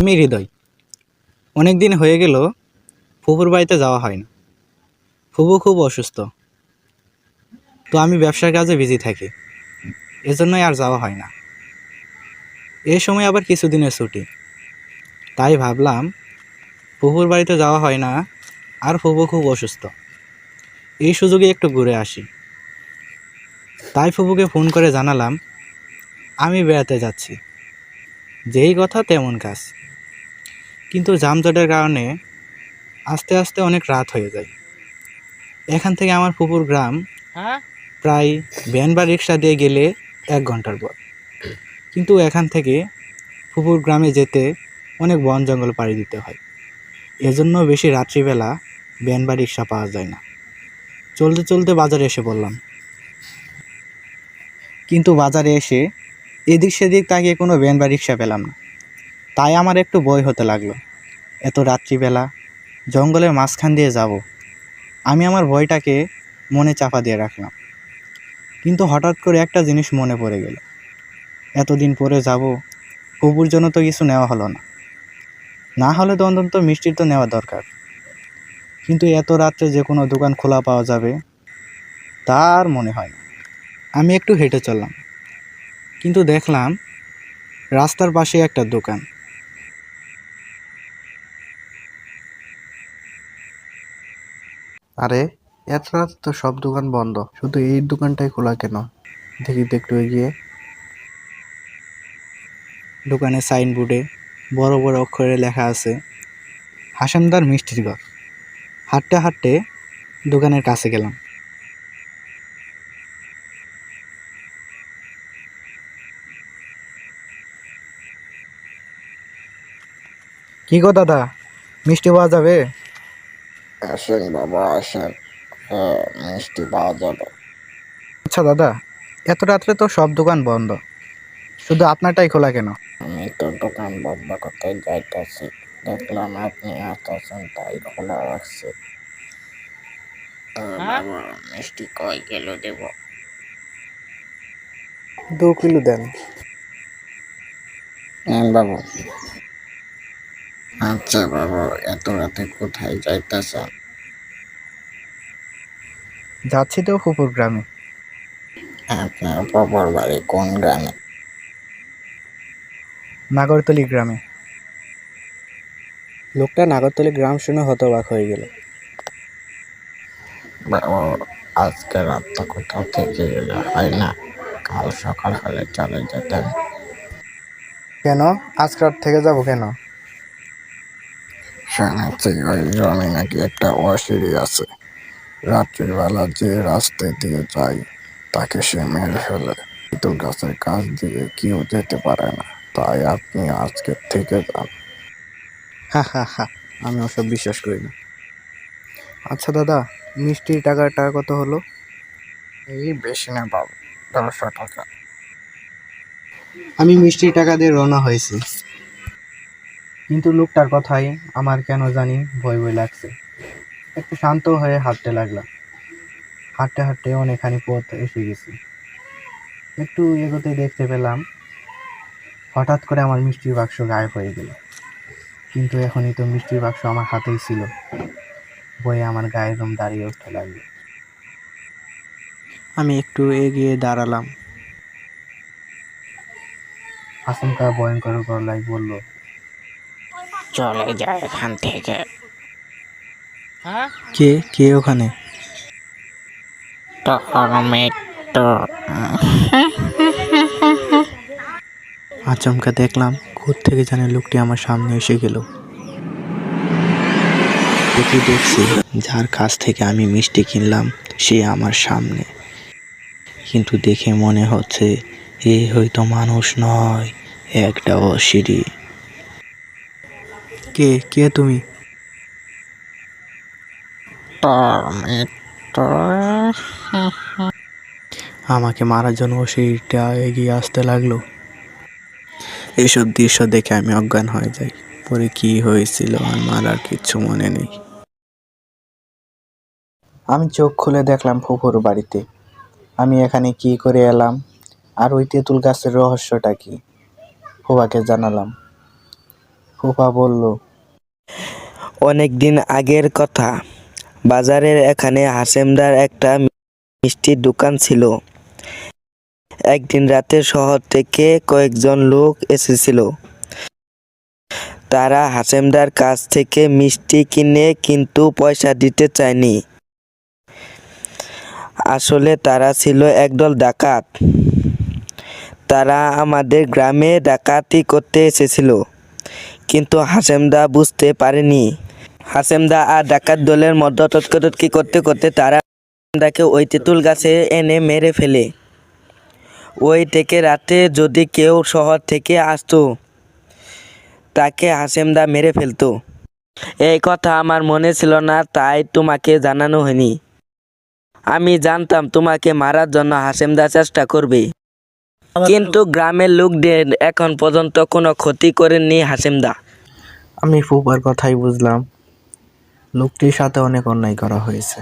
আমি হৃদয়। অনেক দিন হয়ে গেল ফুপুর বাড়িতে যাওয়া হয় না। ফুপু খুব অসুস্থ, তো আমি ব্যবসার কাজে বিজি থাকি, এজন্যই আর যাওয়া হয় না। এই সময় আবার কিছুদিনের ছুটি, তাই ভাবলাম ফুপুর বাড়িতে যাওয়া হয় না, আর ফুপু খুব অসুস্থ, এই সুযোগে একটু ঘুরে আসি। তাই ফুপুকে ফোন করে জানালাম আমি বেড়াতে যাচ্ছি। যেই কথা তেমন কাজ, কিন্তু যানজটের কারণে আস্তে আস্তে অনেক রাত হয়ে যায়। এখান থেকে আমার ফুপুর গ্রাম প্রায় ভ্যান বা রিক্সা দিয়ে গেলে 1 ঘন্টার পর। কিন্তু এখান থেকে ফুপুর গ্রামে যেতে অনেক বন জঙ্গল পাড়ি দিতে হয়, এজন্য বেশি রাত্রিবেলা ভ্যান বা রিক্সা পাওয়া যায় না। চলতে চলতে বাজারে এসে পড়লাম, কিন্তু বাজারে এসে এদিক সেদিক তাকিয়ে কোনো ভ্যান বা রিক্সা পেলাম না। তাই আমার একটু ভয় হতে লাগলো। এত রাত্রিবেলা জঙ্গলের মাঝখান দিয়ে যাব, আমি আমার ভয়টাকে মনে চাপা দিয়ে রাখলাম। কিন্তু হঠাৎ করে একটা জিনিস মনে পড়ে গেল, এতদিন পরে যাব, ফুপুর জন্য তো কিছু নেওয়া হলো না, না হলে তো অন্তত মিষ্টির তো নেওয়া দরকার। কিন্তু এত রাত্রে যে কোনো দোকান খোলা পাওয়া যাবে তা আর মনে হয় না। আমি একটু হেঁটে চললাম, কিন্তু দেখলাম রাস্তার পাশে একটা দোকান। আরে, এত রাতে তো সব দোকান বন্ধ, শুধু এই দোকানটাই খোলা কেন? দেখি তো একটু এগিয়ে। দোকানের সাইনবোর্ডে বড় বড় অক্ষরে লেখা আছে হাসেমদার মিষ্টির ঘর। হাঁটতে হাঁটতে দোকানের কাছে গেলাম। কি গো দাদা, মিষ্টি পাওয়া যাবে? আসেন বাবা আসেন, হ্যাঁ মিষ্টি পাওয়া যাবে। আচ্ছা দাদা, এত রাত্রে তো সব দোকান বন্ধ, শুধু আপনারটাই খোলা কেন? আমি তো দোকান বন্ধ করতে যাইতেছি, দেখলাম আপনি আসতেছেন তাই খোলা রাখছি। বাবা মিষ্টি কয় কিলো দেব? 2 কিলো দেন। হ্যাঁ বাবু। আচ্ছা বাবু, এত রাতে কোথায় যাইতেছেন? যাচ্ছি তো ফুপুর গ্রামে। আপনার বাবার বাড়ি কোন গ্রামে? নাগরতলি গ্রামে। লোকটা নাগরতলি গ্রাম শুনে হতবাক হয়ে গেল। বাবু, আজকে রাতটা কোথাও থেকে গেলে হয় না? কাল সকাল হলে চলে যেতেন। কেন আজ রাত থেকে যাব কেন? শুনেছি ওই গ্রামে নাকি একটা অশিরি আছে, রাত্রিবেলা যে রাস্তা দিয়ে যায় তাকে সে মেরে ফেলে। কিন্তু গাছের কাছ দিয়ে কেউ যেতে পারে না, তাই আপনি আজকে থেকে যান। হা হা হা, আমি ওসব বিশ্বাস করি না। আচ্ছা দাদা, মিষ্টির টাকাটা কত হলো? এই বেশি না বাবু, 1000 টাকা। আমি মিষ্টির টাকা দিয়ে রওনা হয়েছি, কিন্তু লোকটার কথাই আমার কেন জানি ভয় ভয় লাগছে। একটু শান্ত হয়ে হাঁটতে লাগলাম। হাঁটতে হাঁটতে অনেকখানি পথ এসে গেছি। একটু এগোতে দেখতে পেলাম হঠাৎ করে আমার মিষ্টির বাক্স গায়েব হয়ে গেল। কিন্তু এখনই তো মিষ্টির বাক্স আমার হাতেই ছিল। ভয়ে আমার গায়ের লোম দাঁড়িয়ে উঠতে লাগলো। আমি একটু এগিয়ে দাঁড়ালাম। আচমকা ভয়ঙ্কর গলায় বলল, চলে যায় এখান থেকে। কে কে ওখানে? তোর মৃত্যু। আচমকা দেখলাম থেকে জানে লোকটি আমার সামনে এসে গেল। দেখছি যার কাছ থেকে আমি মিষ্টি কিনলাম সে আমার সামনে, কিন্তু দেখে মনে হচ্ছে এ হয়তো মানুষ নয়, একটা অশিরি। কে কে তুমি? তোর মৃত্যু। আমাকে মারার জন্য অশিরিটা এগিয়ে আসতে লাগলো। এসব দৃশ্য দেখে আমি অজ্ঞান হয়ে যাই। পরে কি হয়েছিল আমার আর কিচ্ছু মনে নেই। আমি চোখ খুলে দেখলাম ফুফুর বাড়িতে। আমি এখানে কি করে এলাম, আর ওই তেঁতুল গাছের রহস্যটা কি? ফুফাকে জানালাম। ফুফা বলল, অনেক দিন আগের কথা। বাজারের এখানে হাসেমদার একটা মিষ্টির দোকান ছিল। একদিন রাতে শহর থেকে কয়েকজন লোক এসেছিল। তারা হাসেমদার কাছ থেকে মিষ্টি কিনে কিন্তু পয়সা দিতে চায়নি। আসলে তারা ছিল একদল ডাকাত। তারা আমাদের গ্রামে ডাকাতি করতে এসেছিল, কিন্তু হাসেমদা বুঝতে পারেনি। হাসেমদা আর ডাকাত দলের মধ্যে তর্কাতর্কি করতে করতে তারা হাসেমদাকে ওই তেঁতুল গাছে এনে মেরে ফেলে। ওই থেকে রাতে যদি কেউ শহর থেকে আসতো, তাকে হাসেমদা মেরে ফেলতো। এই কথা আমার মনে ছিল না, তাই তোমাকে জানানো হয়নি। আমি জানতাম তোমাকে মারার জন্য হাসেমদা চেষ্টা করবে, কিন্তু গ্রামের লোকদের এখন পর্যন্ত কোনো ক্ষতি করেননি হাসেমদা। আমি ফুফার কথাই বুঝলাম লোকটির সাথে অনেক অন্যায় করা হয়েছে।